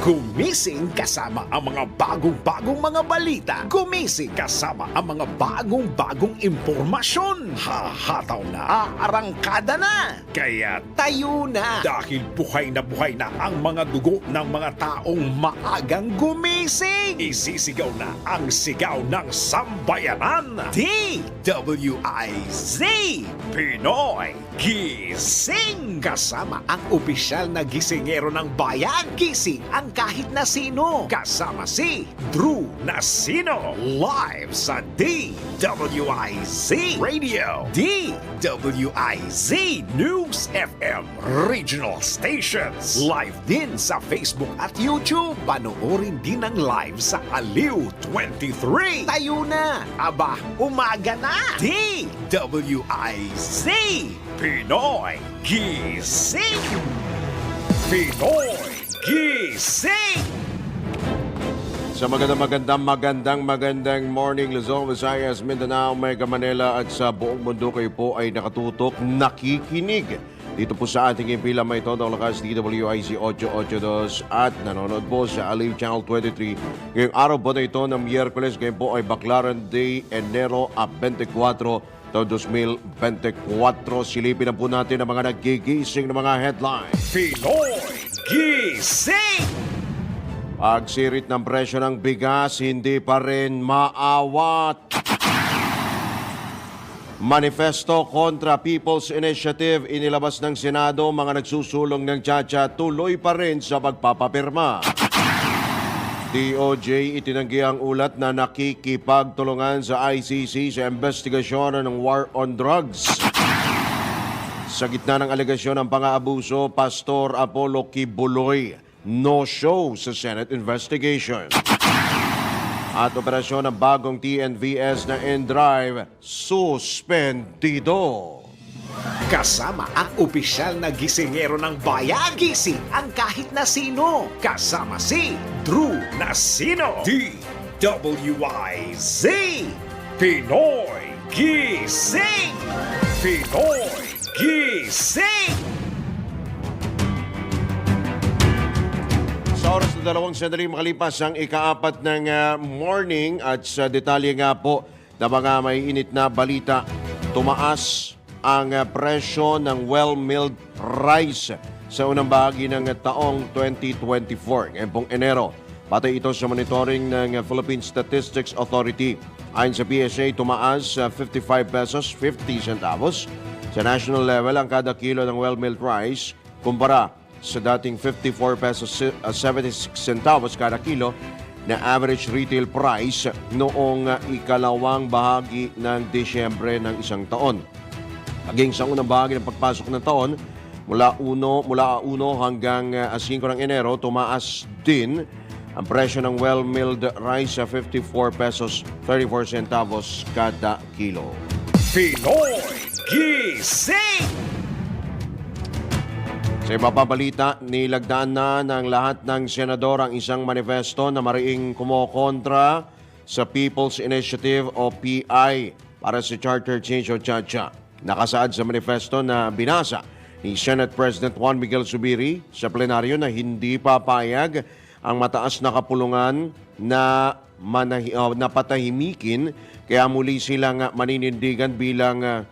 Gumising kasama ang mga bagong-bagong mga balita. Gumising kasama ang mga bagong-bagong impormasyon. Hahataw na, aarangkada na. Kaya tayo na. Dahil buhay na ang mga dugo ng mga taong maagang gumising. Isisigaw na ang sigaw ng sambayanan. DWIZ Pinoy Gising. Kasama ang opisyal na gisingero ng bayan. Gising ang kahit na sino. Kasama si Drew Nasino. Live sa DWIZ Radio. DWIZ News FM Regional Stations. Live din sa Facebook at YouTube. Panoorin din ang live sa Aliw 23. Tayo na. Aba, umaga na. DWIZ Pinoy Gising. Pinoy Gising. Sa magandang morning, Luzon, Visayas, Mindanao, Mega Manila at sa buong mundo kayo po ay nakatutok, nakikinig. Dito po sa ating impila may todo ang lakas DWIZ 882 at nanonood po sa Aliw Channel 23. Ngayong araw po na ito ng Miyerkules, ngayon po ay Baclaran Day, Enero 24, taon 2024. Silipin na po natin ang mga nagigising ng mga headlines. Pinoy Gising. Pagsirit ng presyo ng bigas, hindi pa rin maawat. Manifesto kontra People's Initiative inilabas ng Senado, mga nagsusulong ng tiyatsa tuloy pa rin sa pagpapapirma. DOJ itinanggi ang ulat na nakikipagtulungan sa ICC sa investigasyon ng war on drugs. Sa gitna ng alegasyon ng pang-aabuso, Pastor Apollo Kibuloy no-show sa Senate investigation. At operasyon ng bagong TNVS na N-Drive suspendido. Kasama ang opisyal na gisingero ng bayan. Gising ang kahit na sino. Kasama si Drew Nasino. DWIZ Pinoy Gising. Pinoy Gising. Sa oras na 2 sandali makalipas ang ikaapat ng morning at sa detalye nga po na mga may init na balita, tumaas ang presyo ng well-milled rice sa unang bahagi ng taong 2024. Ngayon pong Enero, patay ito sa monitoring ng Philippine Statistics Authority. Ayon sa PSA, tumaas 55 pesos 50 centavos. Sa national level, ang kada kilo ng well-milled rice kumpara sa dating 54 pesos 76 centavos kada kilo na average retail price noong ikalawang bahagi ng Disyembre ng isang taon. Hanggang sa unang bahagi ng pagpasok ng taon, mula 1 hanggang 5 ng Enero, tumaas din ang presyo ng well-milled rice sa 54 pesos 34 centavos kada kilo. Pinoy Gising. Sa iba pa balita, nilagdaan na ng lahat ng senador ang isang manifesto na mariing kumokontra sa People's Initiative o PI para sa Charter Change o CHACHA. Nakasaad sa manifesto na binasa ni Senate President Juan Miguel Zubiri sa plenaryo na hindi papayag ang mataas na kapulungan na patahimikin, kaya muli silang maninindigan bilang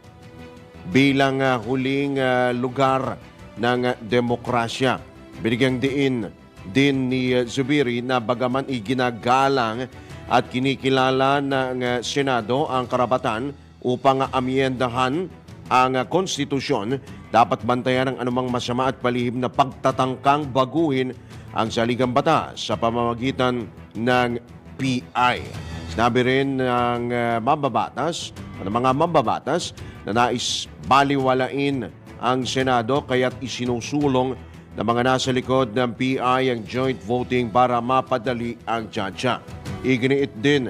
huling lugar ng demokrasya. Binigyang diin din ni Zubiri na bagaman iginagalang at kinikilala ng Senado ang karapatan upang amyendahan ang konstitusyon, dapat bantayan ang anumang masama at palihim na pagtatangkang baguhin ang saligang batas sa pamamagitan ng PI. Sinabi rin ng mga mambabatas na nais baliwalain ang Senado kaya't isinusulong ng mga nasa likod ng PI ang joint voting para mapadali ang tiyatsa. Iginiit din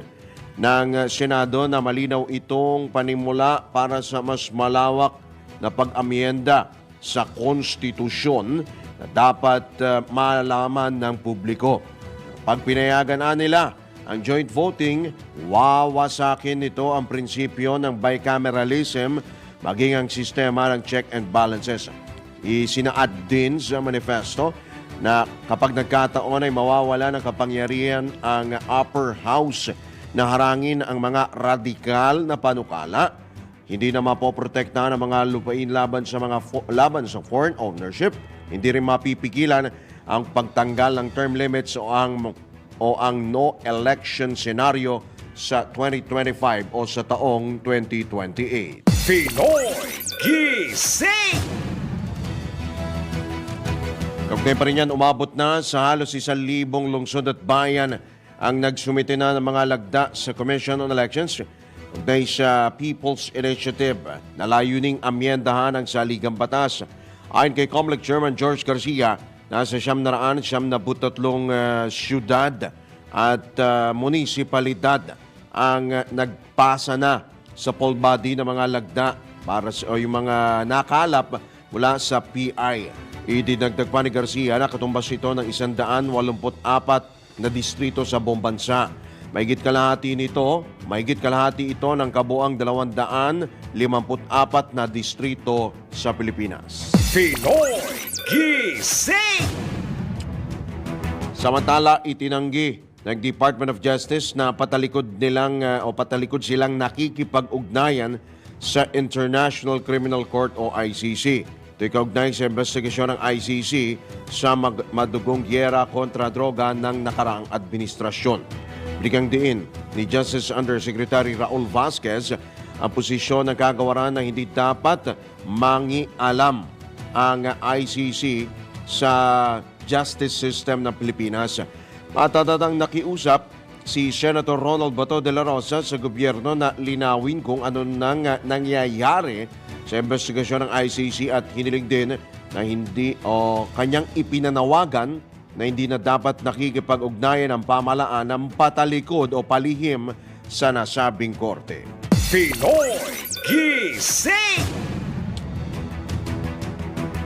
ng Senado na malinaw itong panimula para sa mas malawak na pag-amyenda sa konstitusyon na dapat malaman ng publiko. Pag pinayagan nila ang joint voting, wawasakin nito ang prinsipyo ng bicameralism maging ang sistema ng check and balances. Isinaad din sa manifesto na kapag nagkataon ay mawawala ng kapangyarihan ang upper house na harangin ang mga radikal na panukala. Hindi na mapoprotektahan ang mga lupain laban sa foreign ownership. Hindi rin mapipigilan ang pagtanggal ng term limits o ang no election scenario sa 2025 o sa taong 2028. Pinoy Gising! Kaugnay pa rin yan, umabot na sa halos 1,000 lungsod at bayan ang nagsumite na ng mga lagda sa Commission on Elections kaugnay sa People's Initiative na layuning amyendahan ang saligang batas. Ayon kay COMELEC Chairman George Garcia, nasa 773 syudad at munisipalidad ang nagpasa na sa poll body ng mga lagda para sa yung mga nakalap mula sa PI. Idinagdag pa ni Garcia na katumbas ito ng 184 na distrito sa buong bansa. Mahigit kalahati ito ng kabuang 254 na distrito sa Pilipinas. Pinoy Gising! Samantala, itinanggi ng Department of Justice na patalikod silang nakikipag-ugnayan sa International Criminal Court o ICC. Ito ay kaugnay sa investigasyon ng ICC sa madugong gyera kontra droga ng nakaraang administrasyon. Binigyang diin ni Justice Undersecretary Raul Vasquez ang posisyon ng kagawaran na hindi dapat mangialam ang ICC sa justice system ng Pilipinas. Matatatang nakiusap si Senator Ronald Bato de la Rosa sa gobyerno na linawin kung ano nang nangyayari sa investigasyon ng ICC at hiniling din na kanyang ipinanawagan na hindi na dapat nakikipag-ugnayan ang pamalaan ng patalikod o palihim sa nasabing korte. Pinoy Gising!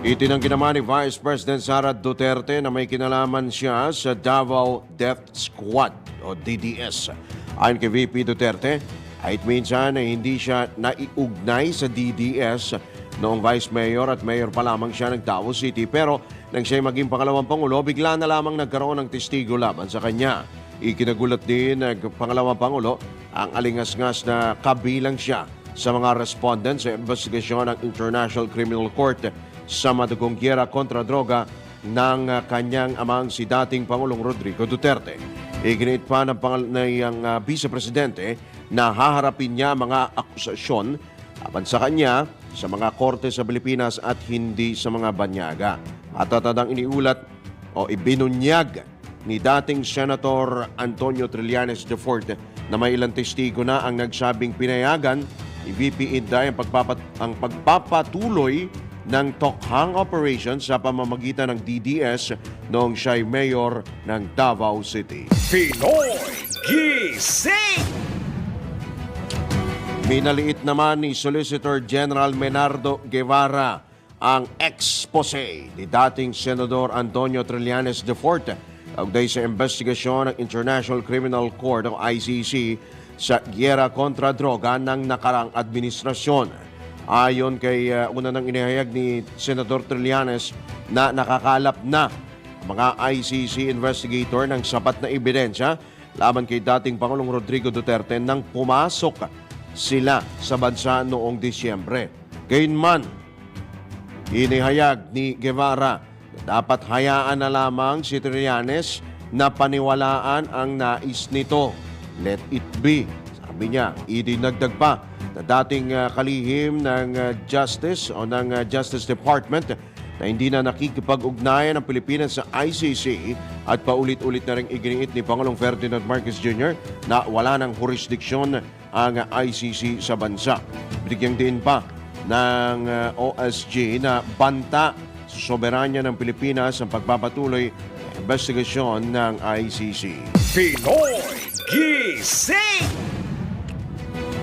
Itinanggi naman ni Vice President Sara Duterte na may kinalaman siya sa Davao Death Squad o DDS. Ayon kay VP Duterte, kahit minsan ay hindi siya naiugnay sa DDS noong Vice Mayor at Mayor pa lamang siya ng Davao City, pero nang siya'y maging pangalawang Pangulo, bigla na lamang nagkaroon ng testigo laban sa kanya. Ikinagulat din ng pangalawang Pangulo ang alingas-ngas na kabilang siya sa mga respondent sa investigasyon ng International Criminal Court sa madugong gyera kontra droga ng kanyang amang si dating Pangulong Rodrigo Duterte. Iginit pa ng Vice Presidente na haharapin niya mga akusasyon laban sa kanya sa mga korte sa Pilipinas at hindi sa mga banyaga. At tatadang iniulat o ibinunyag ni dating Senator Antonio Trillanes IV na may ilang testigo na ang nagsabing pinayagan ni VP Inday ang pagpapatuloy ng Tokhang operation sa pamamagitan ng DDS noong siya'y mayor ng Davao City. Pinoy Gising! Minaliit naman ni Solicitor General Menardo Guevara ang expose ni dating Senador Antonio Trillanes IV kaugnay sa investigasyon ng International Criminal Court o ICC sa gyera kontra droga ng nakarang administrasyon. Ayon kay una nang inihayag ni Senador Trillanes na nakakalap na mga ICC investigator ng sapat na ebidensya laban kay dating Pangulong Rodrigo Duterte nang pumasok sila sa bansa noong Disyembre. Gayunman, inihayag ni Guevara na dapat hayaan na lamang si Trillanes na paniwalaan ang nais nito. Let it be. Sabi niya, idinagdag pa na dating kalihim ng Justice o ng Justice Department na hindi na nakikipag-ugnayan ng Pilipinas sa ICC at paulit-ulit na rin iginiit ni Pangulong Ferdinand Marcos Jr. na wala ng jurisdiksyon ang ICC sa bansa. Binigyang din pa ng OSG na banta sa soberanya ng Pilipinas ang pagpapatuloy ng investigasyon ng ICC. Pinoy Gising!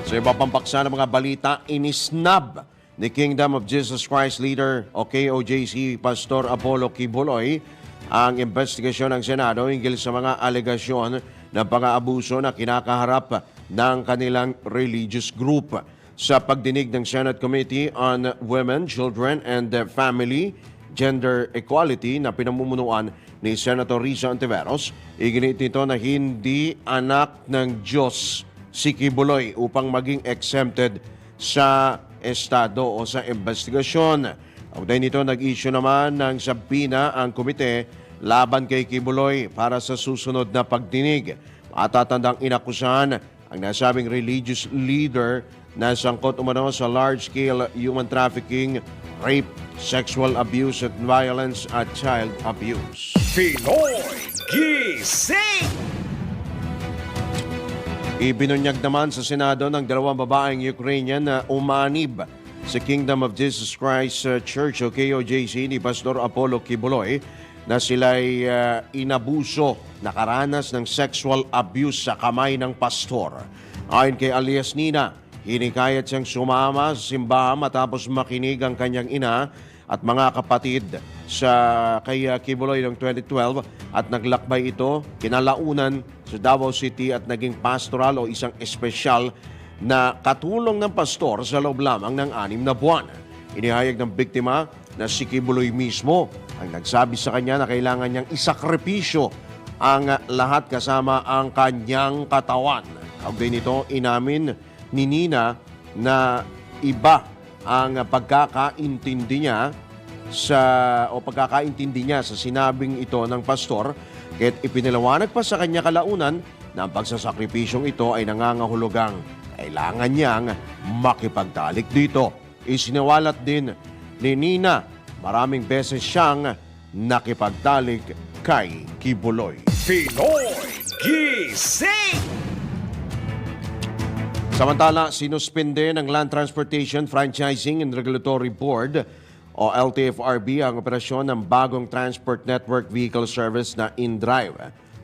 Sa iba pang paksa ng mga balita, inisnab ni Kingdom of Jesus Christ leader o KOJC Pastor Apollo Kibuloy ang investigasyon ng Senado hinggil sa mga alegasyon ng pang-aabuso na kinakaharap ng kanilang religious group. Sa pagdinig ng Senate Committee on Women, Children and Family, Gender Equality na pinamumunuan ni Senator Risa Ontiveros. Iginit nito na hindi anak ng Diyos si Kibuloy upang maging exempted sa estado o sa investigasyon. Kaugnay nito, nag-issue naman ng sabina ang komite laban kay Kibuloy para sa susunod na pagdinig. Matatandang inakusahan ang nasabing religious leader na sangkot umano sa large-scale human trafficking, rape, sexual abuse at violence at child abuse. Pinoy Gising! Ibinunyag naman sa Senado ng dalawang babaeng Ukrainian na umanib sa Kingdom of Jesus Christ Church o KOJC ni Pastor Apollo Kibuloy na sila'y inabuso, nakaranas ng sexual abuse sa kamay ng pastor. Ayon kay alias Nina, hinikayat siyang sumama sa simbahan matapos makinig ang kanyang ina at mga kapatid sa kay Kibuloy noong 2012 at naglakbay ito kinalaunan sa Davao City at naging pastoral o isang espesyal na katulong ng pastor sa loob lamang ng 6 na buwan. Inihayag ng biktima na si Kibuloy mismo ang nagsabi sa kanya na kailangan niyang isakripisyo ang lahat kasama ang kanyang katawan. Kaugnay nito, inamin ni Nina na iba ang pagkakaintindi niya sa sinabing ito ng pastor, kaya't ipinaliwanag pa sa kanya kalaunan na ang pagsasakripisyong ito ay nangangahulugang kailangan niyang makipagtalik dito. Isiniwalat din ni Nina maraming beses siyang nakipagtalik kay Kibuloy. Pinoy Gising! Samantala, sinuspinde ng Land Transportation Franchising and Regulatory Board o LTFRB ang operasyon ng bagong Transport Network Vehicle Service na InDrive.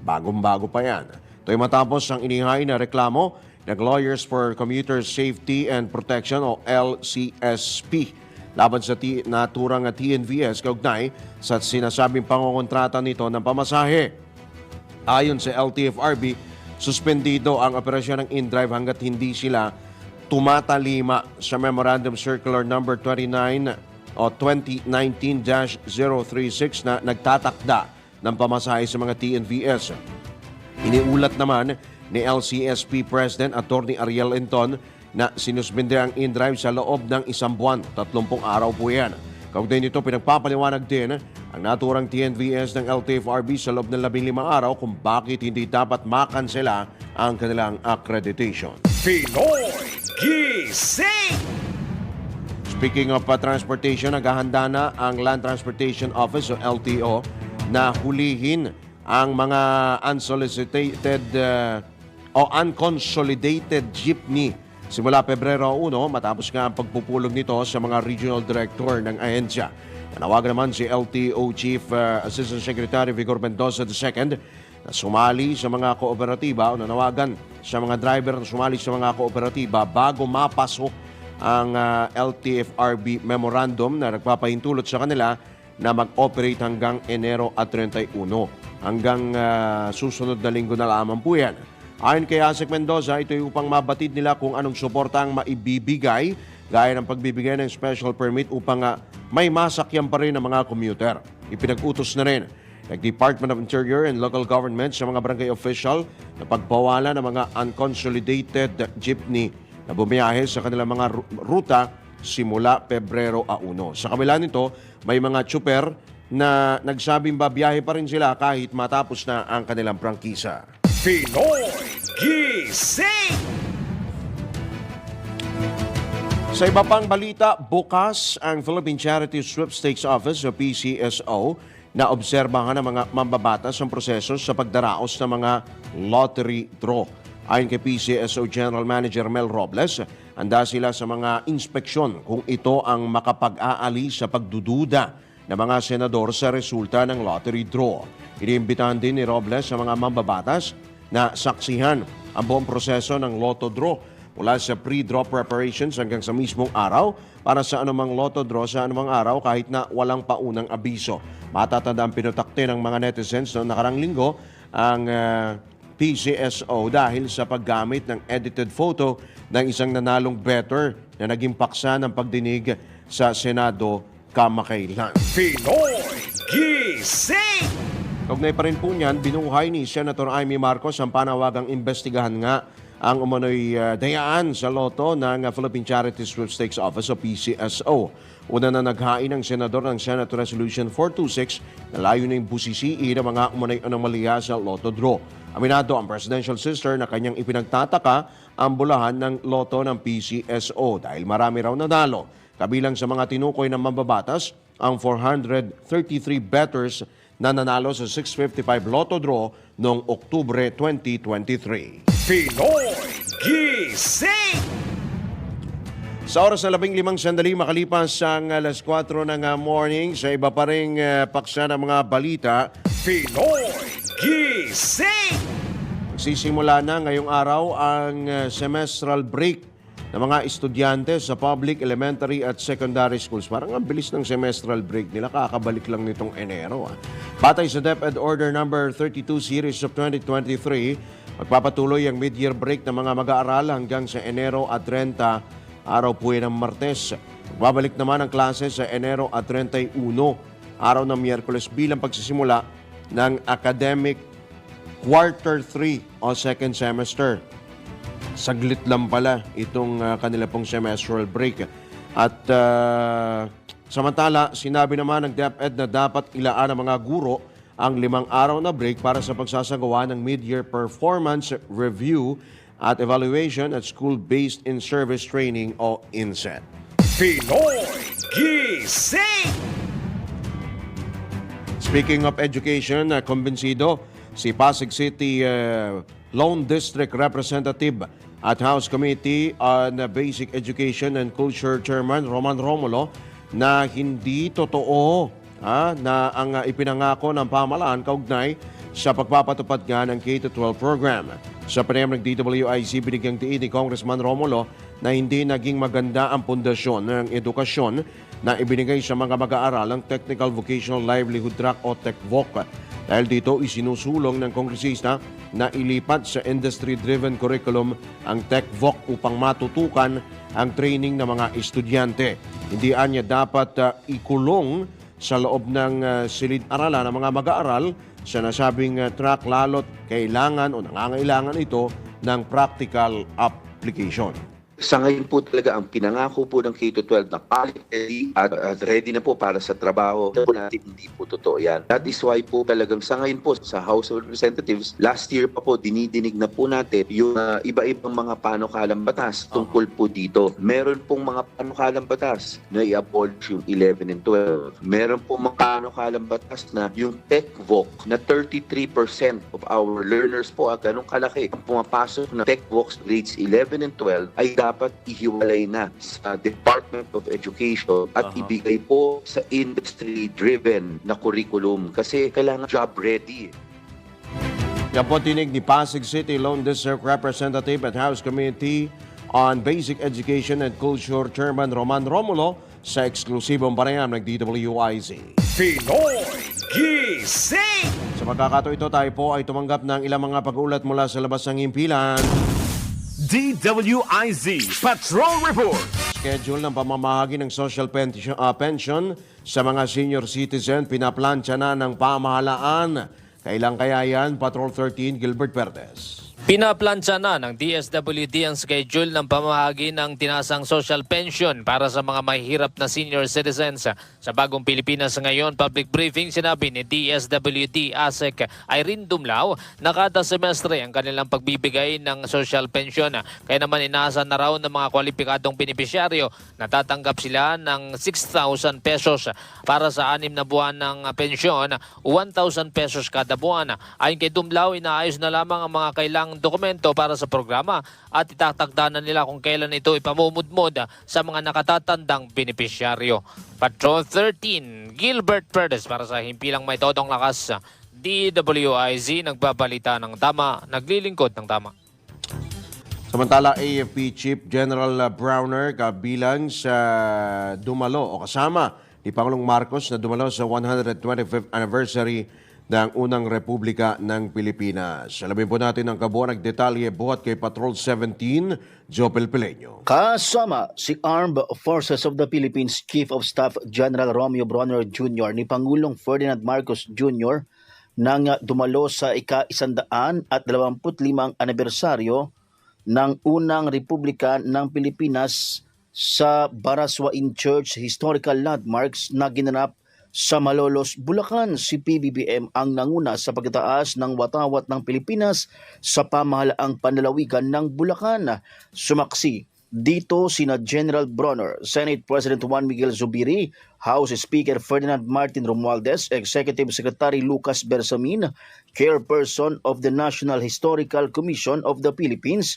Bagong-bago pa yan. Ito'y matapos ang inihain na reklamo ng Lawyers for Commuter Safety and Protection o LCSP laban sa naturang TNVS kaugnay sa sinasabing pangongontrata nito ng pamasahe. Ayon sa LTFRB, suspendido ang operasyon ng InDrive hanggat hindi sila tumatalima sa Memorandum Circular Number 29 o 2019-036 na nagtatakda ng pamasahe sa mga TNVS. Iniulat naman ni LCSP President Atty. Ariel Enton na sinuspende ang InDrive sa loob ng 1 buwan, 30 araw po yan. Kaugnay nito, pinagpapaliwanag din ang naturang TNVS ng LTFRB sa loob ng 15 araw kung bakit hindi dapat makansela ang kanilang accreditation. Pinoy Gising! Speaking of transportation, naghahanda na ang Land Transportation Office o LTO na hulihin ang mga unconsolidated jeepney simula Pebrero 1 matapos nga ang pagpupulong nito sa mga regional director ng ahensya. Nanawagan naman si LTO Chief Assistant Secretary Vigor Mendoza II na sumali sa mga kooperatiba o nanawagan sa mga driver na sumali sa mga kooperatiba bago mapasok ang LTFRB memorandum na nagpapahintulot sa kanila na mag-operate hanggang Enero at 31. Hanggang susunod na linggo na lamang po yan. Ayon kay Asek Mendoza, ito ay upang mabatid nila kung anong suporta ang maibibigay gaya ng pagbibigay ng special permit upang may masakyan pa rin ang mga commuter. Ipinag-utos na rin ng Department of Interior and Local Government sa mga barangay official na pagpawala ng mga unconsolidated jeepney na bumiyahe sa kanilang mga ruta simula Pebrero 1. Sa kabila nito, may mga tsuper na nagsabing babiyahe pa rin sila kahit matapos na ang kanilang prangkisa. Pinoy Gising! Sa iba pang balita, bukas ang Philippine Charity Sweepstakes Office o PCSO na obserbahan ng mga mambabatas ang proseso sa pagdaraos ng mga lottery draw. Ayon kay PCSO General Manager Mel Robles, handa sila sa mga inspeksyon kung ito ang makapag-aalis sa pagdududa ng mga senador sa resulta ng lottery draw. Iniimbitahan din ni Robles sa mga mambabatas na saksihan ang buong proseso ng lotto draw mula sa pre-draw preparations hanggang sa mismong araw para sa anumang lotto draw sa anumang araw kahit na walang paunang abiso. Matatandaan pinutakte ng mga netizens noong nakarang linggo ang PCSO dahil sa paggamit ng edited photo ng isang nanalong bettor na naging paksa ng pagdinig sa Senado kamakailan. Pinoy Gising! Kaugnay pa rin po niyan, binuhay ni Senator Amy Marcos ang panawagang investigahan nga ang umano'y dayaan sa loto ng Philippine Charity Sweepstakes Office o PCSO. Una na naghain ang senador ng Senate Resolution 426 na layo na yung busisiin ng mga umano'y anomalya sa loto draw. Aminado ang presidential sister na kanyang ipinagtataka ang bulahan ng loto ng PCSO dahil marami raw nadalo. Kabilang sa mga tinukoy ng mambabatas ang 433 bettors na nanalo sa 655 Lotto Draw noong Oktubre 2023. Pinoy Gising! Sa oras na 15 sandali makalipas ang alas 4 ng morning, sa iba pa ring paksa ng mga balita, Pinoy Gising! magsisimula na ngayong araw ang semestral break ng mga estudyante sa public, elementary at secondary schools. Parang ang bilis ng semestral break nila, kakabalik lang nitong Enero. Batay sa DepEd Order number 32 Series of 2023, magpapatuloy ang mid-year break ng mga mag-aaral hanggang sa Enero at 30, araw po yan ng Martes. Magbabalik naman ang klase sa Enero at 31, araw ng Miyerkules bilang pagsisimula ng academic quarter 3 o second semester. Saglit lang pala itong kanila pong semestral break. At samantala, sinabi naman ng DepEd na dapat ilaan ng mga guro ang 5 araw na break para sa pagsasagawa ng mid-year performance review at evaluation at school-based in-service training o INSET. Pinoy Gising! Speaking of education, kumbinsido si Pasig City Lone District Representative at House Committee on Basic Education and Culture Chairman Roman Romulo na hindi totoo na ang ipinangako ng pamahalaan kaugnay sa pagpapatupad nga ng K-12 program. Sa panayam ng DWIC, binigyang diin ni Congressman Romulo na hindi naging maganda ang pundasyon ng edukasyon na ibinigay sa mga mag-aaral ng Technical Vocational Livelihood Track o TECVOC. Dahil dito isinusulong ng kongresista na ilipat sa industry-driven curriculum ang TECVOC upang matutukan ang training ng mga estudyante. Hindi anya dapat ikulong sa loob ng silid-aralan ng mga mag-aaral sa nasabing track, lalo't kailangan o nangangailangan ito ng practical application. Sa ngayon po talaga ang pinangako po ng K-12 na quality at ready na po para sa trabaho po natin, hindi po totoo yan. That is why po talagang sa ngayon po sa House of Representatives, last year pa po dinidinig na po natin yung iba-ibang mga panukalang batas tungkol po dito. Meron pong mga panukalang batas na i-abolish yung 11 and 12. Meron pong mga panukalang batas na yung TECVOC na 33% of our learners po, ganun kalaki, ang pumapasok na TECVOC grades 11 and 12 ay dapat ihiwalay na sa Department of Education at ibigay po sa industry-driven na curriculum kasi kailangan job ready. Yan po tinig ni Pasig City Lone District Representative at House Committee on Basic Education and Culture Chairman Roman Romulo sa eksklusibong panayam ng DWIC. Pinoy Gising! Sa pagkakataon ito, tayo po ay tumanggap ng ilang mga pag-uulat mula sa labas ng himpilan. DWIZ Patrol Report. Schedule ng pamamahagi ng social pension sa mga senior citizen pinaplansya na ng pamahalaan. Kailan kaya yan? Patrol 13, Gilbert Perez. Pinaplansya na ng DSWD ang schedule ng pamahagi ng tinasang social pension para sa mga mahihirap na senior citizens. Sa Bagong Pilipinas ngayon, public briefing, sinabi ni DSWD ASEC Irene Dumlao na kada semestre ang kanilang pagbibigay ng social pension. Kaya naman inaasahan na raw ng mga kwalipikadong benepisyaryo na tatanggap sila ng 6,000 pesos para sa 6 na buwan ng pensyon, 1,000 pesos kada buwan. Ayon kay Dumlao, inaayos na lamang ang mga kailangang dokumento para sa programa at itatagda na nila kung kailan ito ipamumudmod sa mga nakatatandang benepisyaryo. Patrol 13, Gilbert Perez para sa Himpilang May Todong Lakas. DWIZ, nagbabalita ng tama, naglilingkod ng tama. Samantala, AFP Chief General Browner kabilang sa dumalo o kasama ni Pangulong Marcos na dumalo sa 125th anniversary ng unang Republika ng Pilipinas. Alamin po natin ang kabuuan ng detalye buhat kay Patrol 17, Jopel Pileño. Kasama si Armed Forces of the Philippines Chief of Staff General Romeo Bronner Jr. ni Pangulong Ferdinand Marcos Jr. nang dumalo sa ika-125 anibersaryo ng unang Republika ng Pilipinas sa Baraswain Church Historical Landmarks na ginanap sa Malolos, Bulacan. Si PBBM ang nanguna sa pagtataas ng watawat ng Pilipinas sa pamahalaang panlalawigan ng Bulacan. Sumaksi dito sina General Bronner, Senate President Juan Miguel Zubiri, House Speaker Ferdinand Martin Romualdez, Executive Secretary Lucas Bersamin, Chairperson of the National Historical Commission of the Philippines,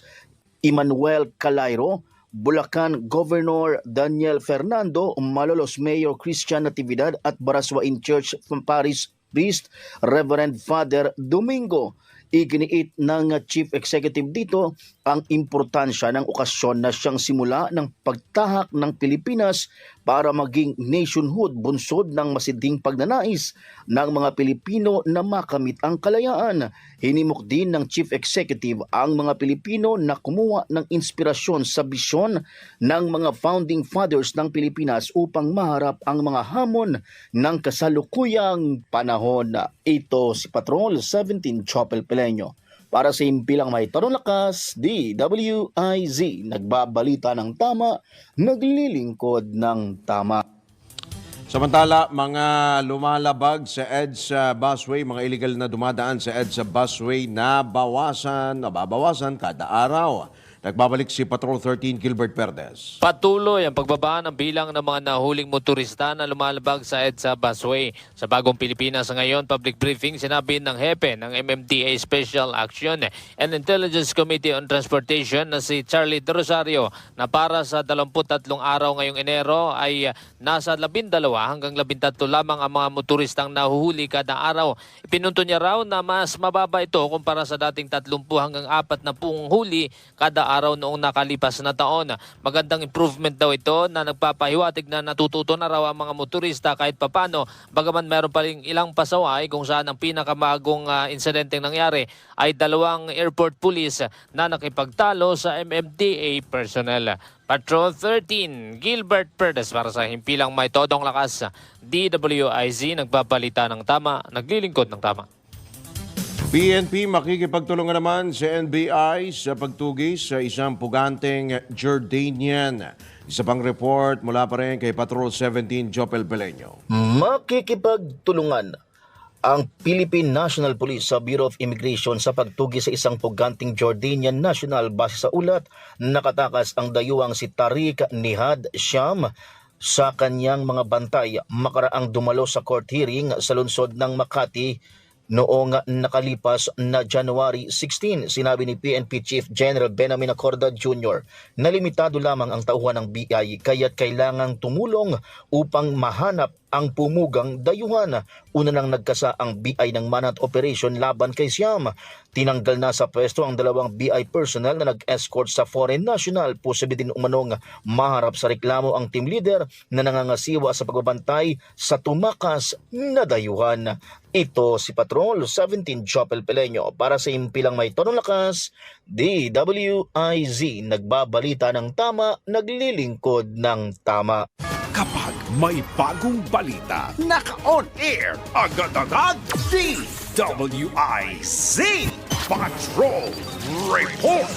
Emmanuel Calairo, Bulacan Governor Daniel Fernando, Malolos Mayor Christian Natividad at Baraswain Church Parish Priest Reverend Father Domingo. Iginiit ng Chief Executive dito ang importansya ng okasyon na siyang simula ng pagtahak ng Pilipinas para maging nationhood, bunsod ng masidhing pagnanais ng mga Pilipino na makamit ang kalayaan. Hinimok din ng Chief Executive ang mga Pilipino na kumuha ng inspirasyon sa bisyon ng mga founding fathers ng Pilipinas upang maharap ang mga hamon ng kasalukuyang panahon. Ito si Patrol 17 Chopel Pileño. Para sa impilang may tarong lakas, DWIZ, nagbabalita ng tama, naglilingkod ng tama. Samantala, mga lumalabag sa EDSA busway, mga illegal na dumadaan sa EDSA busway nababawasan kada araw. Nagbabalik si Patrol 13 Gilbert Perdes. Patuloy ang pagbaba ng bilang ng mga nahuling motorista na lumalabag sa EDSA busway. Sa Bagong Pilipinas ngayon, public briefing, sinabi ng hepe ng MMDA Special Action and Intelligence Committee on Transportation na si Charlie De Rosario na para sa 23 araw ngayong Enero ay nasa 12 hanggang 13 lamang ang mga motoristang nahuhuli kada araw. Ipinunto niya raw na mas mababa ito kumpara sa dating 30 hanggang 40 huli kada araw noong nakalipas na taon. Magandang improvement daw ito na nagpapahiwatig na natututo na raw ang mga motorista kahit papano, bagaman meron pa rin ilang pasaway kung saan ang pinakamagong insidenteng nangyari ay 2 airport police na nakipagtalo sa MMDA personnel. Patrol 13, Gilbert Perdes para sa himpilang may todong lakas. DWIZ, nagpapalita ng tama, naglilingkod ng tama. PNP makikipagtulungan naman sa NBI sa pagtugis sa isang puganteng Jordanian. Isa pang report mula pa rin kay Patrol 17 Jopel Pileño. Makikipagtulungan ang Philippine National Police sa Bureau of Immigration sa pagtugis sa isang puganteng Jordanian national base sa ulat. Nakatakas ang dayuhang si Tariq Nihad Sham sa kanyang mga bantay makaraang dumalo sa court hearing sa lungsod ng Makati noong nakalipas na January 16. Sinabi ni PNP Chief General Benamin Acorda Jr. na limitado lamang ang tauhan ng BI kaya't kailangang tumulong upang mahanap ang pumugang dayuhan. Una nang nagkasa ang BI ng manhunt operation laban kay Siam. Tinanggal na sa pwesto ang 2 BI personnel na nag-escort sa foreign national. Posible din umanong maharap sa reklamo ang team leader na nangangasiwa sa pagbabantay sa tumakas na dayuhan. Ito si Patrol 17 Chopel Pileño para sa impilang may tonong lakas, DWIZ, nagbabalita ng tama, naglilingkod ng tama. Kapag may bagong balita, naka-on air agad-agad. DWIZ Patrol Report.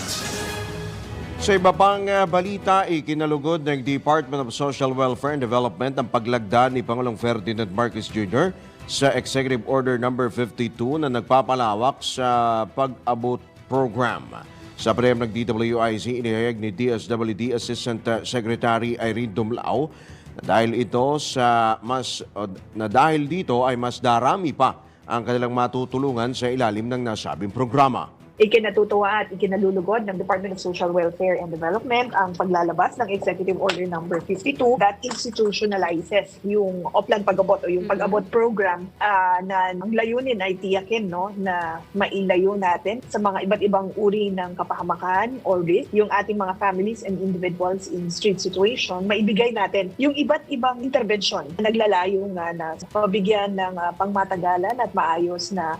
Sa iba pang balita, ikinalugod ng Department of Social Welfare and Development ang paglagda ni Pangulong Ferdinand Marcos Jr. sa Executive Order No. 52 na nagpapalawak sa pag-abot program. Sa prem ng DWIZ, inihayag ni DSWD Assistant Secretary Irene Dumlao na dahil dito ay mas darami pa ang kanilang matutulungan sa ilalim ng nasabing programa. ikinatutuwa at ikinalulugod ng Department of Social Welfare and Development ang paglalabas ng Executive Order number 52 that institutionalizes yung Oplan Pag-abot o yung Pag-abot program na ang layunin ay tiyakin na mailayo natin sa mga iba't ibang uri ng kapahamakan or risk yung ating mga families and individuals in street situation, maibigay natin yung iba't ibang intervention na naglalayo nga na mabigyan ng pangmatagalan at maayos na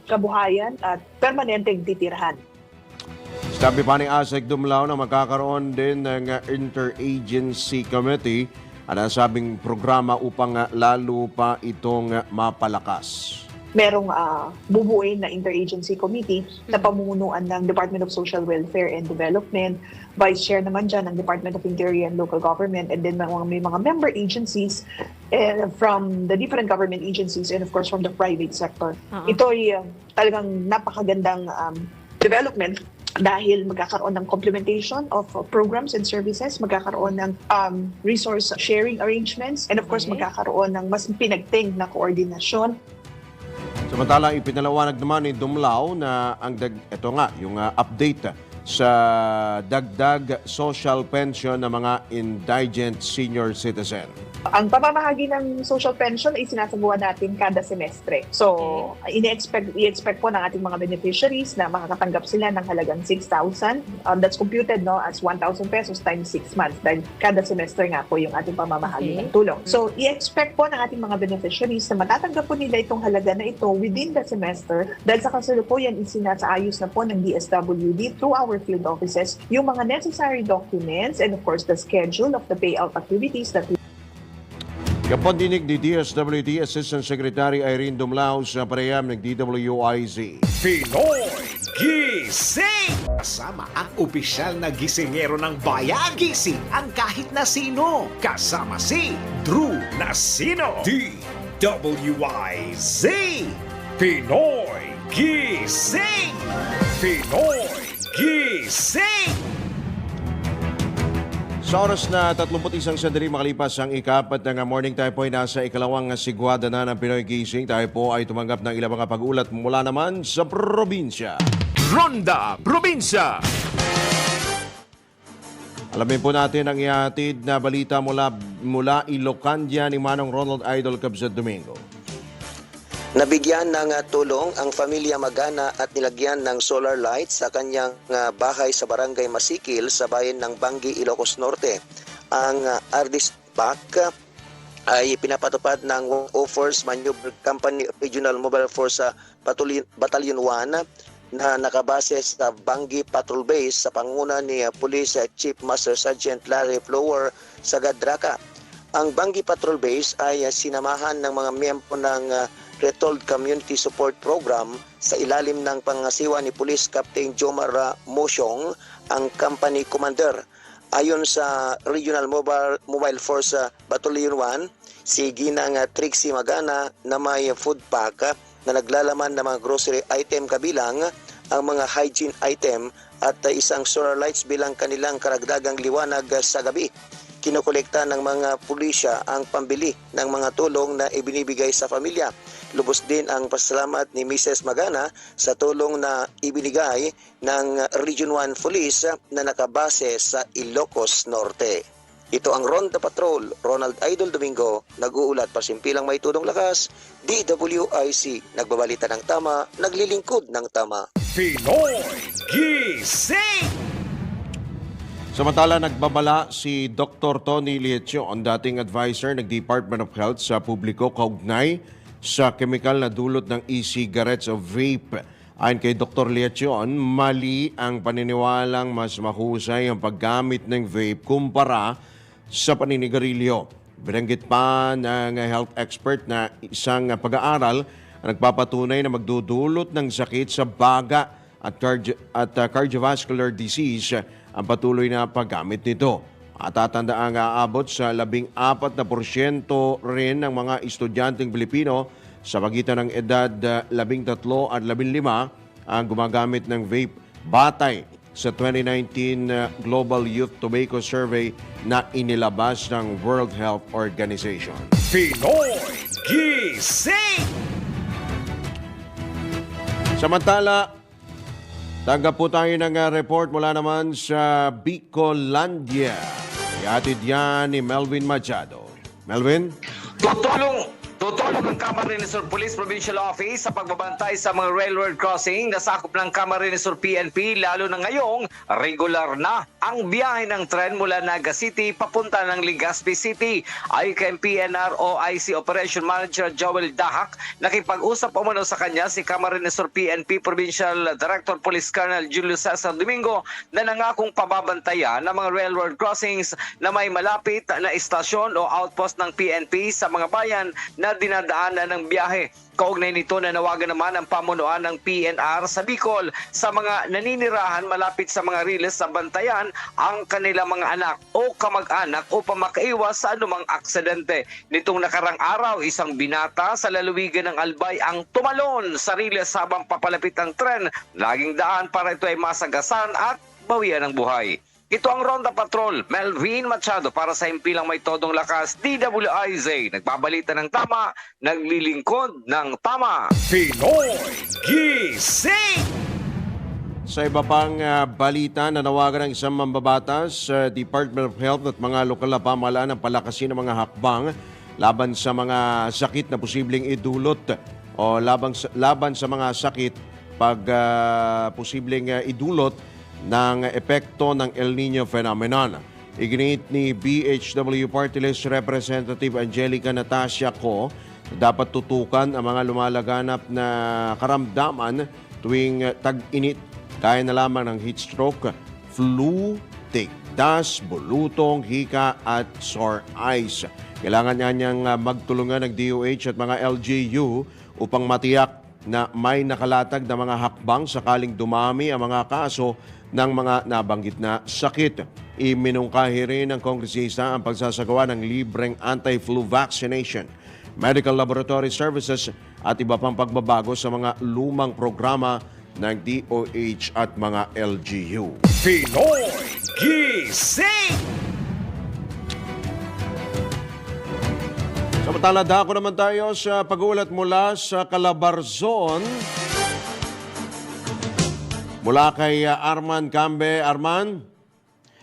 kabuhayan at permanenteng titirahan. Sabi pa ni Asek Dumlao na magkakaroon din ng interagency committee at nasabing programa upang lalo pa itong mapalakas. Merong bubuuin na interagency committee na pamumunuan ng Department of Social Welfare and Development, Vice Chair naman dyan ng Department of Interior and Local Government, and then may mga member agencies from the different government agencies and of course from the private sector. Ito ay talagang napakagandang development dahil magkakaroon ng complementation of programs and services, magkakaroon ng resource sharing arrangements, and of course magkakaroon ng mas pinagting na koordinasyon. Samantala, ipinalawanag naman ni Dumlao na ito nga, yung update sa dagdag social pension ng mga indigent senior citizen. Ang pamamahagi ng social pension ay sinasagawa natin kada semestre. So, i-expect po ng ating mga beneficiaries na makakatanggap sila ng halagang 6,000. That's computed as 1,000 pesos times 6 months dahil kada semestre nga po yung ating pamamahagi ng tulong. So, i-expect po ng ating mga beneficiaries na matatanggap po nila itong halaga na ito within the semester dahil sa kasalukuyan isinasaayos na po ng DSWD through our field offices yung mga necessary documents and of course the schedule of the payout activities that Kapon dinig ni DSWD Assistant Secretary Irene Dumlao sa pareham ng DWIZ. Pinoy Gising! Kasama ang opisyal na gisingero ng bayan. Gising ang kahit na sino. Kasama si Drew Nasino. DWIZ. Pinoy Gising! Pinoy Gising! Sa oras na 31 sandali makalipas ang ikapat ng morning, tayo po ay nasa ikalawang sigwada na ng Pinoy Gising. Tayo po ay tumanggap ng ilang mga pag-ulat mula naman sa probinsya. Ronda Probinsya. Alamin po natin ang ihatid na balita mula Ilocandia ni Manong Ronald Idol Cabzat Domingo. Nabigyan ng tulong ang pamilya Magana at nilagyan ng solar lights sa kanyang bahay sa Barangay Masikil sa bayan ng Bangi, Ilocos Norte. Ang Ardis PAC ay pinapatupad ng Force Maneuver Company Regional Mobile Force Battalion 1 na nakabase sa Bangi Patrol Base sa panguna ni Police Chief Master Sergeant Larry Flower sa Gadraka. Ang Bangi Patrol Base ay sinamahan ng mga miyembro ng Retold Community Support Program sa ilalim ng pangasiwa ni Police Captain Jomar Mosyong, ang company commander. Ayon sa Regional Mobile Force Battalion 1, si Ginang Trixie Magana na may food pack na naglalaman ng mga grocery item kabilang ang mga hygiene item at isang solar lights bilang kanilang karagdagang liwanag sa gabi. Kinokolekta ng mga pulisya ang pambili ng mga tulong na ibinibigay sa pamilya. Lubos din ang pasalamat ni Mrs. Magana sa tulong na ibinigay ng Region 1 Police na nakabase sa Ilocos Norte. Ito ang Ronda Patrol, Ronald Idol Domingo, nag-uulat pasimpilang may tudong lakas, DWIC, nagbabalita ng tama, naglilingkod ng tama. Pinoy Gising! Samantala, nagbabala si Dr. Tony Lietio, ang dating advisor ng Department of Health sa publiko kaugnay sa kemikal na dulot ng e-cigarettes o vape. Ayon kay Dr. Lietio, mali ang paniniwalang mas mahusay ang paggamit ng vape kumpara sa paninigarilyo. Binanggit pa ng health expert na isang pag-aaral ang nagpapatunay na magdudulot ng sakit sa baga at cardiovascular disease ang patuloy na paggamit nito. At tatandaan aabot sa 14% rin ng mga estudyanteng Pilipino sa pagitan ng edad 13 at 15 ang gumagamit ng vape batay sa 2019 Global Youth Tobacco Survey na inilabas ng World Health Organization. Pinoy Gising! Samantala, Tanggap po tayo ng report mula naman sa Bicolandia. Ihatid yan ni Melvin Machado. Melvin? Tutulong ang Camarines Sur Police Provincial Office sa pagbabantay sa mga railroad crossing na sakop ng Camarines Sur PNP, lalo na ngayong regular na ang biyahe ng tren mula Naga City papunta ng Legazpi City. Ayon kay PNR OIC Operation Manager Joel Dahak, nakipag-usap umano sa kanya si Camarines Sur PNP Provincial Director Police Colonel Julio Cesar Domingo na nangakong pababantayan ng mga railroad crossings na may malapit na istasyon o outpost ng PNP sa mga bayan na dinadaanan ng biyahe. Kaugnay nito, nanawagan naman ang pamunuan ng PNR sa Bicol sa mga naninirahan malapit sa mga riles sa bantayan ang kanilang mga anak o kamag-anak upang makaiwas sa anumang aksidente. Nitong nakarang araw, isang binata sa lalawigan ng Albay ang tumalon sa riles habang papalapit ang tren. Laging daan para ito ay masagasan at bawian ng buhay. Ito ang Ronda Patrol, Melvin Machado para sa Himpilang May Todong Lakas, DWIZ. Nagbabalita ng tama, naglilingkod ng tama. Pinoy Gising! Sa iba pang balita, nanawagan ng isang mambabatas sa Department of Health at mga lokal na pamahalaan ng palakasin ng mga hakbang laban sa mga sakit na posibleng idulot o laban sa mga sakit pag posibleng idulot ng epekto ng El Nino phenomenon. Iginit ni BHW Party List Representative Angelica Natasha Co, dapat tutukan ang mga lumalaganap na karamdaman tuwing tag-init, kaya na lamang ng heat stroke, flu, tigdas, bulutong, hika at sore eyes. Kailangan niya niyang magtulungan ng DOH at mga LGU upang matiyak na may nakalatag na mga hakbang sakaling dumami ang mga kaso ng mga nabanggit na sakit. Iminungkahi rin ng kongresista ang pagsasagawa ng libreng anti-flu vaccination, medical laboratory services at iba pang pagbabago sa mga lumang programa ng DOH at mga LGU. Pinoy Gising! Samantala, dako naman tayo sa pag-uulat mula sa Calabarzon. Mula kay Arman Cambe. Arman?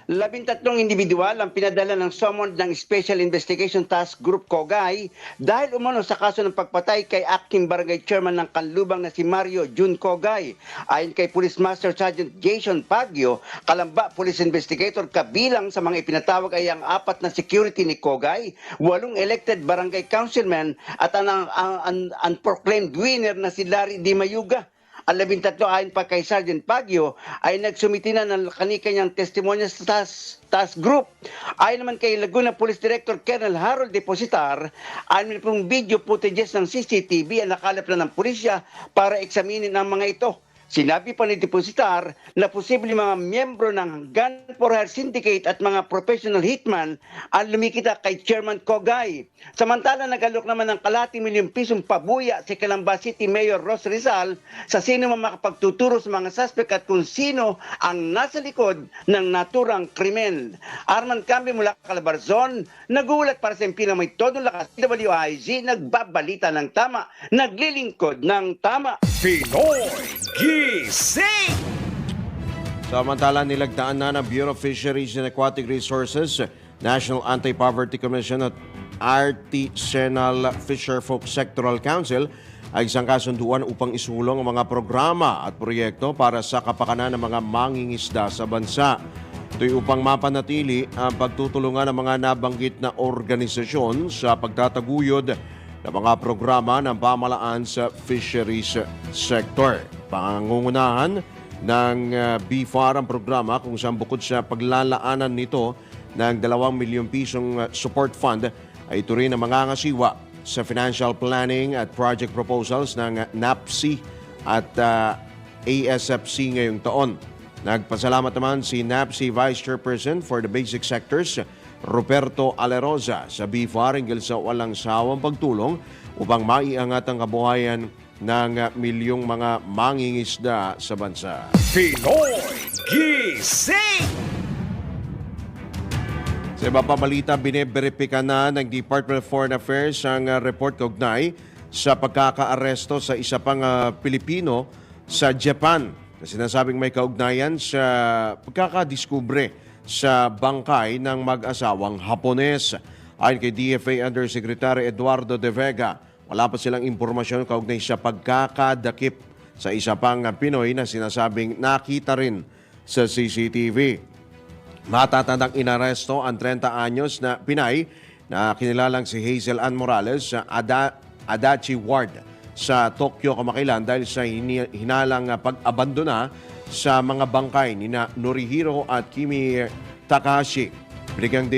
13 individual ang pinadala ng summon ng Special Investigation Task Group Cogay dahil umano sa kaso ng pagpatay kay acting barangay chairman ng Kanlubang na si Mario Jun Cogay. Ayon kay Police Master Sergeant Jason Pagyo, Kalamba Police Investigator, kabilang sa mga ipinatawag ay ang 4 na security ni Cogay, 8 elected barangay councilmen at ang unproclaimed winner na si Larry Di Mayuga. Ang 13 ayon pa kay Sergeant Pagyo ay nagsumiti na ng kanyang testimonya sa task group. Ayon naman kay Laguna Police Director Colonel Harold Depositar, ayon pong video footages ng CCTV ang nakalap na ng pulisya para eksaminin ang mga ito. Sinabi pa ni Depositar na posibleng mga miyembro ng Gun for Hire Syndicate at mga professional hitman ang lumikita kay Chairman Cogay. Samantala, nag-alok naman ng ₱250,000 pabuya si Calamba City Mayor Ros Rizal sa sino man makapagtuturo sa mga suspect at kung sino ang nasa likod ng naturang krimen. Arman Cambe mula Calabarzon, nagulat para sa Himpilang May Todong Lakas, DWIZ, nagbabalita ng tama, naglilingkod ng tama. Pinoy Gising! Samantala, nilagdaan na ng Bureau of Fisheries and Aquatic Resources, National Anti-Poverty Commission at Artisanal Fisherfolk Sectoral Council ay isang kasunduan upang isulong ang mga programa at proyekto para sa kapakanan ng mga mangingisda sa bansa. Ito'y upang mapanatili ang pagtutulungan ng mga nabanggit na organisasyon sa pagtataguyod ng mga programa ng pamahalaan sa fisheries sector. Pangungunahan ng BFAR ang programa kung saan bukod sa paglalaanan nito ng 2 milyong pisong support fund ay ito rin ang mangangasiwa sa financial planning at project proposals ng NAPSI at ASFC ngayong taon. Nagpasalamat naman si NAPSI Vice Chairperson for the Basic Sectors, Roberto Alerosa, sa BFAR hinggil sa walang sawang pagtulong upang maiangat ang kabuhayan ng milyong mga mangingisda sa bansa. Pinoy Gising! Sa iba pa balita, biniberipika na ng Department of Foreign Affairs ang report kaugnay sa pagkakaaresto sa isa pang Pilipino sa Japan. na sinasabing may kaugnayan sa pagkakadiskubre sa bangkay ng mag-asawang Hapones. Ayon kay DFA Undersecretary Eduardo De Vega, wala pa silang impormasyon kaugnay sa pagkakadakip sa isa pang Pinoy na sinasabing nakita rin sa CCTV. Matatandang inaresto ang 30 anyos na Pinay na kinilalang si Hazel Ann Morales sa Adachi Ward sa Tokyo kamakailan dahil sa hinalang pag-abandona sa mga bangkay ni Norihiro at Kimi Takahashi. Binigyan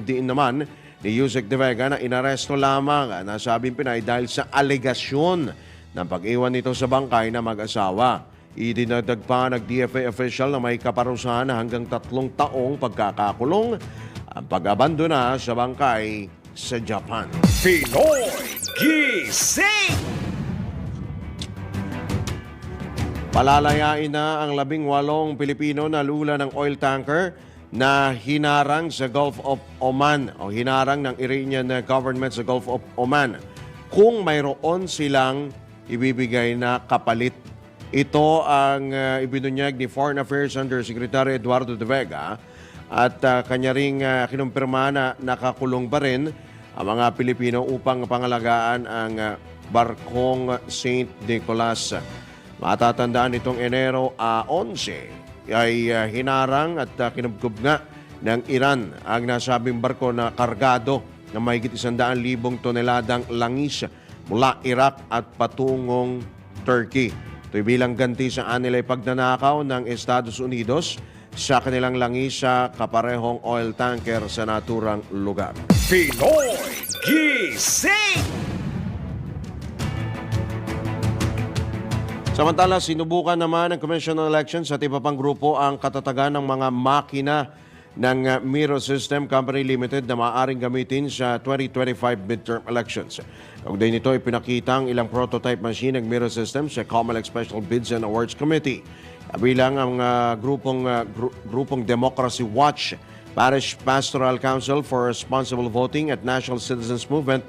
din naman ni Yusek De Vega na inaresto lamang na sabing Pinay dahil sa alegasyon ng pag-iwan nito sa bangkay na mag-asawa. Idinagdag pa ng DFA official na may kaparusahan hanggang 3 taong pagkakakulong ang pag-abandona sa bangkay sa Japan. Pinoy Gising! Palalayain na ang 18 Pilipino na lula ng oil tanker na hinarang sa Gulf of Oman o hinarang ng Iranian government sa Gulf of Oman kung mayroon silang ibibigay na kapalit. Ito ang ibinunyag ni Foreign Affairs Undersecretary Eduardo De Vega at kanya ring kinumpirma na nakakulong pa rin ang mga Pilipino upang pangalagaan ang barkong St. Nicholas. Matatandaan itong Enero 11 ay hinarang at kinubkob nga ng Iran ang nasabing barko na kargado na mahigit 100,000 toneladang langis mula Iraq at patungong Turkey. Ito'y bilang ganti sa anilay pagnanakaw ng Estados Unidos sa kanilang langis sa kaparehong oil tanker sa naturang lugar. Pinoy Gising! Samantala, sinubukan naman ng Commission on Elections at iba pang grupo ang katatagan ng mga makina ng Miro System Company Limited na maaaring gamitin sa 2025 midterm elections. Kaugnay nito, ipinakita ang ilang prototype machine ng Miro System sa COMELEC Special Bids and Awards Committee. Kabilang ang grupong Democracy Watch, Parish Pastoral Council for Responsible Voting at National Citizens Movement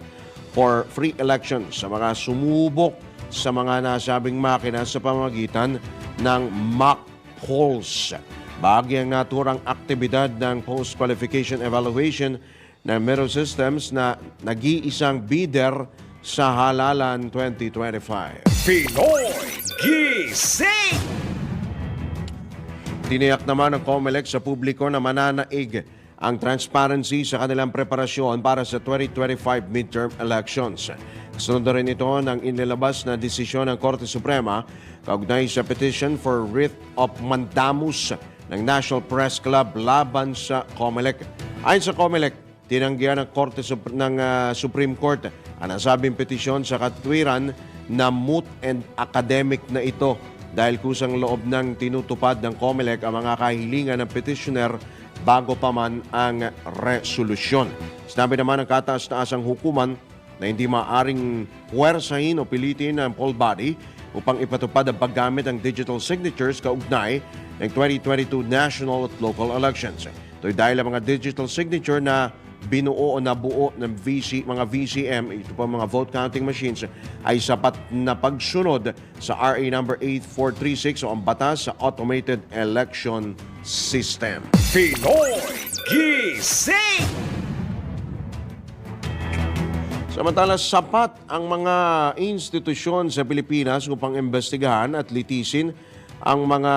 for Free Elections sa mga sumubok sa mga nasabing makina sa pamamagitan ng mock polls. Bahagi ang naturang aktibidad ng post-qualification evaluation ng Miro Systems na nag-iisang bidder sa halalan 2025. Pinoy Gising! Tiniyak naman ng COMELEC sa publiko na mananaig ang transparency sa kanilang preparasyon para sa 2025 midterm elections. Sunod rin ito ng inilabas na desisyon ng Korte Suprema kaugnay sa petition for writ of mandamus ng National Press Club laban sa COMELEC. Ayon sa COMELEC, tinanggihan ng Korte ng Supreme Court ang nasabing petisyon sa katwiran na moot and academic na ito dahil kusang loob ng tinutupad ng COMELEC ang mga kahilingan ng petitioner bago pa man ang resolusyon. Sinabi naman ng kataas-taasang hukuman na hindi maaring puwersahin o pilitin ang poll body upang ipatupad ang paggamit ng digital signatures kaugnay ng 2022 national at local elections. Ito'y dahil ang mga digital signature na binuo o nabuo ng mga VCM, ito pa mga vote counting machines, ay sapat na pagsunod sa RA number 8436 o ang batas sa Automated Election System. Pinoy Gising! Samantala, sapat ang mga institusyon sa Pilipinas upang imbestigahan at litisin ang mga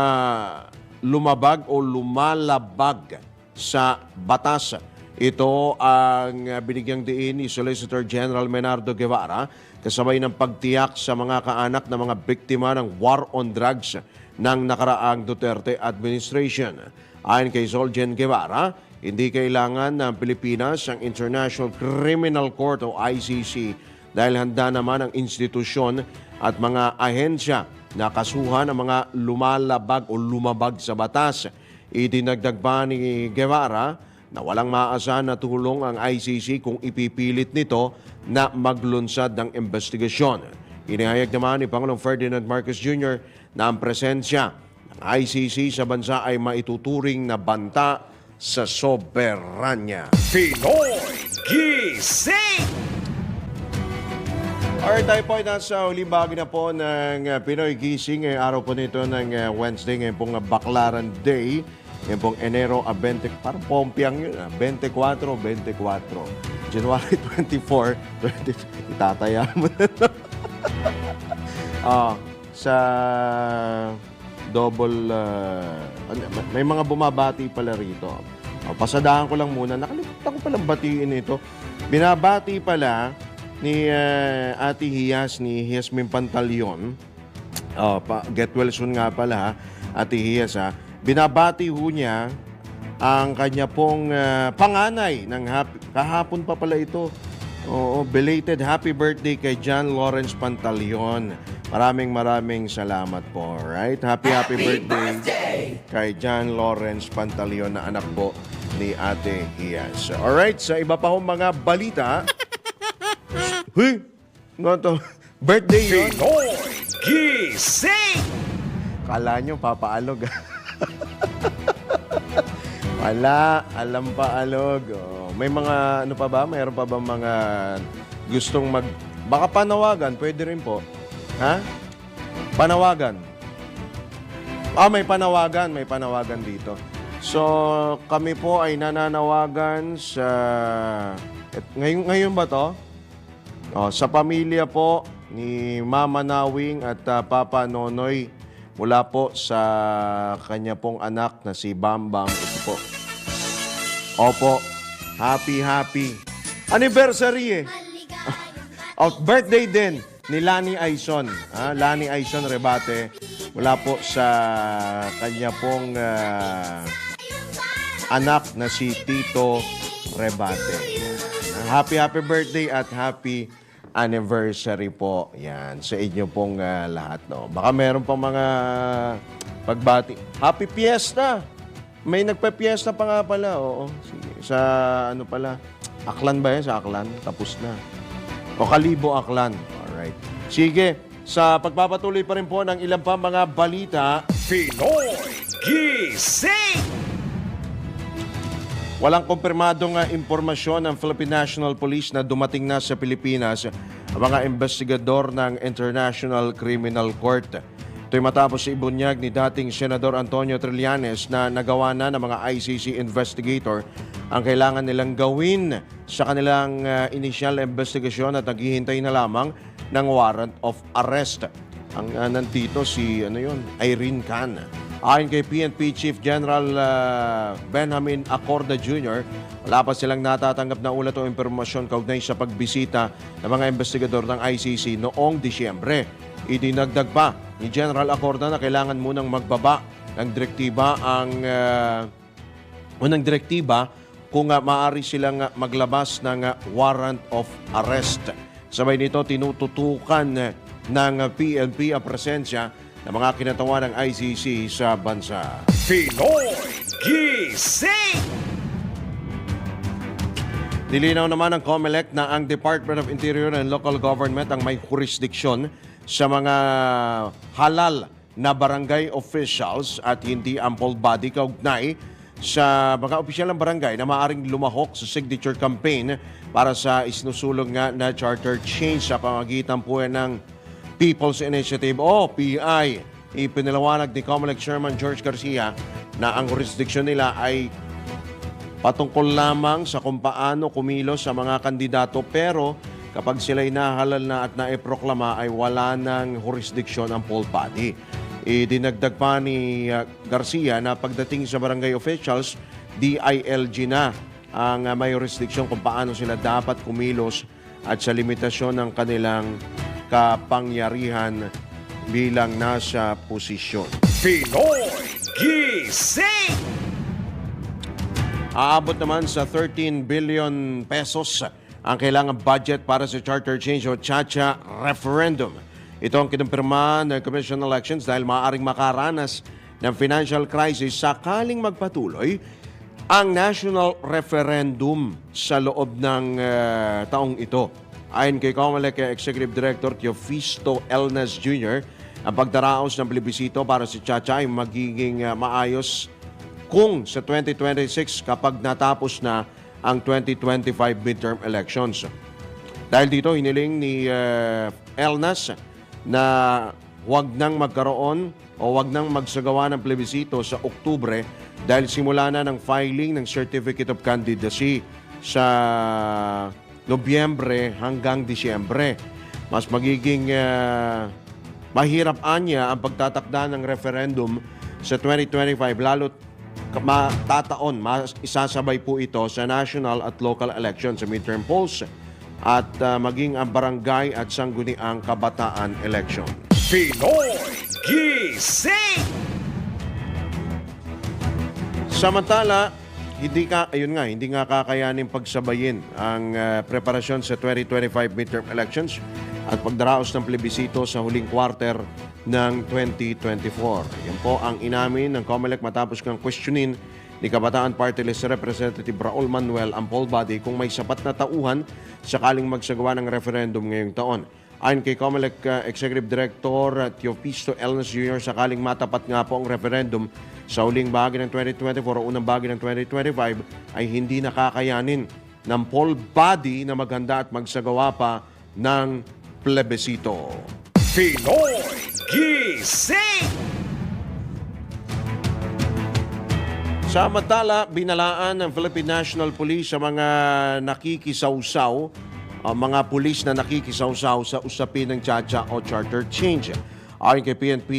lumabag o lumalabag sa batas. Ito ang binigyang diin ni Solicitor General Menardo Guevara kasabay ng pagtiyak sa mga kaanak na mga biktima ng war on drugs ng nakaraang Duterte administration. Ayon kay Solgen Guevara, hindi kailangan ng Pilipinas ang International Criminal Court o ICC dahil handa naman ang institusyon at mga ahensya na kasuhan ang mga lumalabag o lumabag sa batas. Idinagdag pa ni Guevara na walang maaasahan na tulong ang ICC kung ipipilit nito na maglunsad ng investigasyon. Inihayag naman ni Pangulong Ferdinand Marcos Jr. na ang presensya ng ICC sa bansa ay maituturing na banta sa soberanya. Pinoy Gising! Alright, tayo po ay nasa huling bahagi na po ng Pinoy Gising. Ngayong araw po nito ng Wednesday, ngayon pong Baclaran Day. Ngayon pong Enero 20, parang pompiang yun, 24. January 24, 20, itataya mo na. Sa double, may mga bumabati pala rito. Pasadahan ko lang muna, nakalimutan ko palang batiin ito. Binabati pala ni Ate Hiyas, ni Yasmin Pantaleon. Get well soon nga pala, ha? Ate Hiyas, ha? Binabati ho niya ang kanya pong panganay ng kahapon pa pala ito. Belated happy birthday kay John Lawrence Pantaleon. Maraming salamat po. Right? Happy birthday kay John Lawrence Pantaleon na anak po ni Ate Hiyas. Alright, sa iba pa hong mga balita. Huy! Ano to? Birthday yun? Pinoy Gising! Kala nyo, papaalog. Wala, alam pa alog. May mga, ano pa ba? Mayroon pa ba mga gustong baka panawagan, pwede rin po. Ha? Panawagan. May panawagan dito. So, kami po ay nananawagan sa, ngayon ba to? Sa pamilya po ni Mama Nawing at Papa Nonoy mula po sa kanya pong anak na si Bambang. Ito po. Opo, happy anniversary birthday din ni Lani Aison. Lani Aison Rebate mula po sa kanya pong anak na si Tito Rebate. Happy birthday at happy anniversary po. Yan, sa inyo pong lahat. No? Baka meron pang mga pagbati. Happy Fiesta! May nagpa-fiesta pa nga pala. Oo. Sige. Sa ano pala? Aklan ba yan? Sa Aklan? Tapos na. O Kalibo Aklan. Alright. Sige. Sa pagpapatuloy pa rin po ng ilang pa mga balita. Pinoy Gising! Walang kumpirmadong impormasyon ng Philippine National Police na dumating na sa Pilipinas ang mga investigador ng International Criminal Court. Ito'y matapos sa ibunyag ni dating Senador Antonio Trillanes na nagawa na ng mga ICC investigator ang kailangan nilang gawin sa kanilang inisyal investigasyon at naghihintay na lamang ng warrant of arrest. Ang nandito si Irene Can. Ayon kay PNP Chief General Benjamin Acorda Jr., wala pa silang natatanggap na ulat o impormasyon kaugnay sa pagbisita ng mga investigador ng ICC noong Disyembre. Idinagdag pa ni General Acorda na kailangan munang magbaba ng direktiba kung maaari silang maglabas ng warrant of arrest. Sabay nito, tinututukan ng PNP ang presensya ng mga kinatawan ng ICC sa bansa. Pinoy Gising! Nilinaw naman ng COMELEC na ang Department of Interior and Local Government ang may jurisdiksyon sa mga halal na barangay officials at hindi ample body kaugnay sa mga opisyal ng barangay na maaaring lumahok sa signature campaign para sa isinusulong nga na charter change sa pamagitan po ng People's Initiative o PI. Ipinalawanag ni COMELEC Chairman George Garcia na ang jurisdiksyon nila ay patungkol lamang sa kung paano kumilos sa mga kandidato pero kapag sila'y nahalal na at naiproklama ay wala ng jurisdiksyon ang poll body. Idinagdag pa ni Garcia na pagdating sa barangay officials, DILG na ang may jurisdiksyon kung paano sila dapat kumilos at sa limitasyon ng kanilang kapangyarihan bilang nasa posisyon. Pinoy Gising! Aabot naman sa 13 billion pesos ang kailangang budget para sa charter change o CHACHA referendum. Ito ang kinumpirma ng Commission on Elections dahil maaaring makaranas ng financial crisis sakaling magpatuloy ang national referendum sa loob ng taong ito. Ayon kay COMELEC Executive Director Teofisto Elnas Jr., ang pagdaraos ng plebisito para sa CHACHA ay magiging maayos kung sa 2026 kapag natapos na ang 2025 midterm elections. Dahil dito, hiniling ni Elnas na huwag nang magkaroon o huwag nang magsagawa ng plebisito sa Oktubre dahil simula na ng filing ng Certificate of Candidacy sa Nobyembre hanggang Disyembre. Mas magiging mahirap anya ang pagtatakda ng referendum sa 2025 lalo't isasabay po ito sa national at local elections sa midterm polls at maging ang barangay at sangguniang kabataan election. Pinoy Gising! Samantala, hindi nga kakayanin pagsabayin ang preparasyon sa 2025 midterm elections at pagdaraos ng plebisito sa huling quarter ng 2024. Yan po ang inamin ng COMELEC matapos kang questionin ni Kabataan Party List Representative Raul Manuel ang poll body kung may sapat na tauhan sakaling magsagawa ng referendum ngayong taon. Ayon kay COMELEC Executive Director Teopisto Elnas Jr., sakaling matapat nga po ang referendum sa huling bahagi ng 2024 o unang bahagi ng 2025 ay hindi nakakayanin ng poll body na maghanda at magsagawa pa ng plebisito. Pinoy Gising! Samantala, binalaan ng Philippine National Police sa mga nakikisawsaw, mga pulis na nakikisawsaw sa usapin ng Chacha o charter change. Ayon kay PNP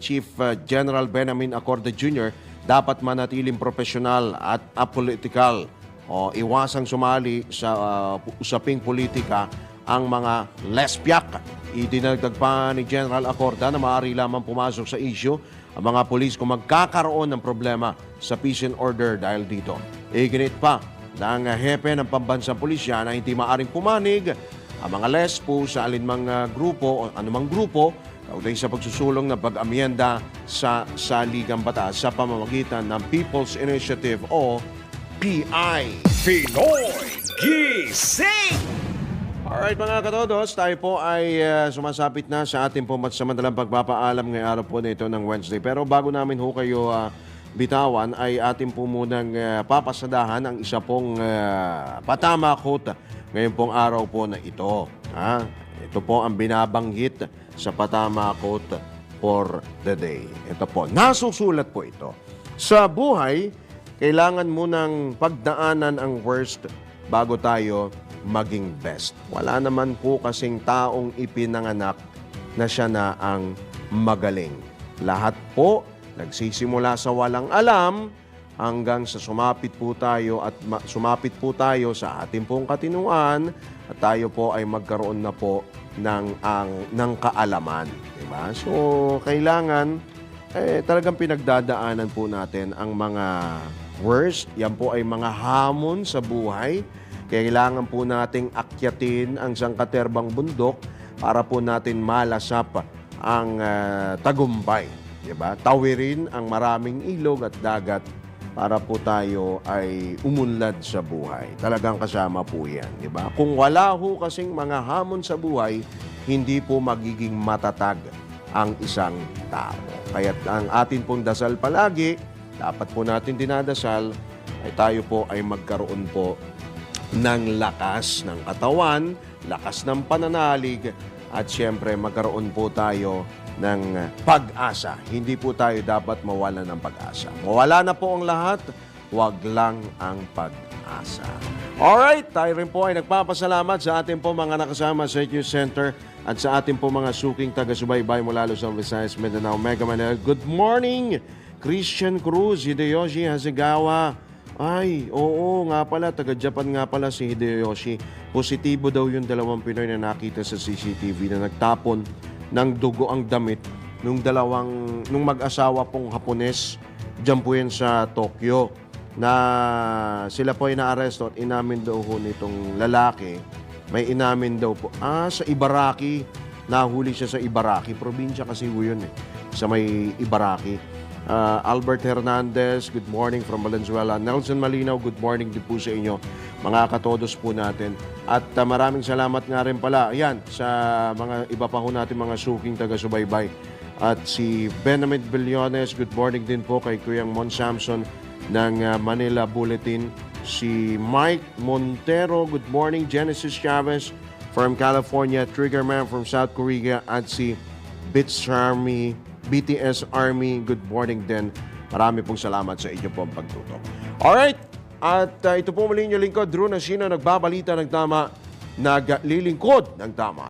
Chief General Benjamin Acorde Jr., dapat manatiling profesional at apolitical o iwasang sumali sa usaping politika ang mga lesbiak. Idinagdag pa ni General Acorde na maaari lamang pumasok sa issue ang mga pulis kung magkakaroon ng problema sa peace and order dahil dito. Iginit pa ng hepe ng pambansang pulisya na hindi maaring pumanig ang mga lesbo sa alinmang grupo o anumang grupo kaugnay sa pagsusulong ng pag-amyenda sa saligang batas sa pamamagitan ng People's Initiative o PI. Pinoy Gising! Alright mga katodos, tayo po ay sumasapit na sa ating samantalang pagpapaalam ngayong araw po nito ng Wednesday. Pero bago namin ho kayo bitawan ay atin po munang papasadahan ang isa pong patama quote ngayon pong araw po na ito. Ito po ang binabanggit sa patama quote for the day. Ito po, nasusulat po ito. Sa buhay, kailangan munang pagdaanan ang worst bago tayo maging best. Wala naman po kasing taong ipinanganak na siya na ang magaling. Lahat po nagsisimula sa walang alam hanggang sa sumapit po tayo sa ating pong katinuan at tayo po ay magkaroon na po ng kaalaman. Diba? So, kailangan talagang pinagdadaanan po natin ang mga worst. Yan po ay mga hamon sa buhay. Kailangan po nating akyatin ang sangkaterbang bundok para po natin malasap ang tagumpay. Diba? Tawirin ang maraming ilog at dagat para po tayo ay umunlad sa buhay. Talagang kasama po yan. Diba? Kung wala ho kasing mga hamon sa buhay, hindi po magiging matatag ang isang tao. Kaya ang atin pong dasal palagi, dapat po natin dinadasal, ay tayo po ay magkaroon po ng lakas ng katawan, lakas ng pananalig, at siyempre magkaroon po tayo ng pag-asa. Hindi po tayo dapat mawala ng pag-asa. Mawala na po ang lahat, wag lang ang pag-asa. Alright, tayo rin po ay nagpapasalamat sa ating po mga nakasama sa News Center at sa ating po mga suking taga-subaybay mula Luzon, Visayas, Mindanao, Mega Manila. Good morning, Christian Cruz, Hideyoshi Hasegawa. Ay, oo nga pala, taga-Japan nga pala si Hideyoshi. Positibo daw yung 2 Pinoy na nakita sa CCTV na nagtapon ng dugo ang damit nung mag-asawa pong Hapones dyan po yan sa Tokyo na sila po ay naaresto at inamin daw ho nitong lalaki. May inamin daw po. Sa Ibaraki. Nahuli siya sa Ibaraki. Probinsya kasi ho yun sa may Ibaraki. Albert Hernandez, good morning from Valenzuela. Nelson Malinaw, good morning din po sa inyo, mga katodos po natin. At maraming salamat nga rin pala, ayan, sa mga iba pa ho natin mga suking taga-subaybay. At si Benjamin Billones, good morning din po kay Kuyang Mon Samson ng Manila Bulletin. Si Mike Montero, good morning. Genesis Chavez from California, Triggerman from South Korea, at si BTS Army. Good morning din. Marami pong salamat sa inyo pong pagtutok. Alright, at ito po muli yung lingkod, Drew Nasino, nagbabalita ng tama, naglilingkod ng tama.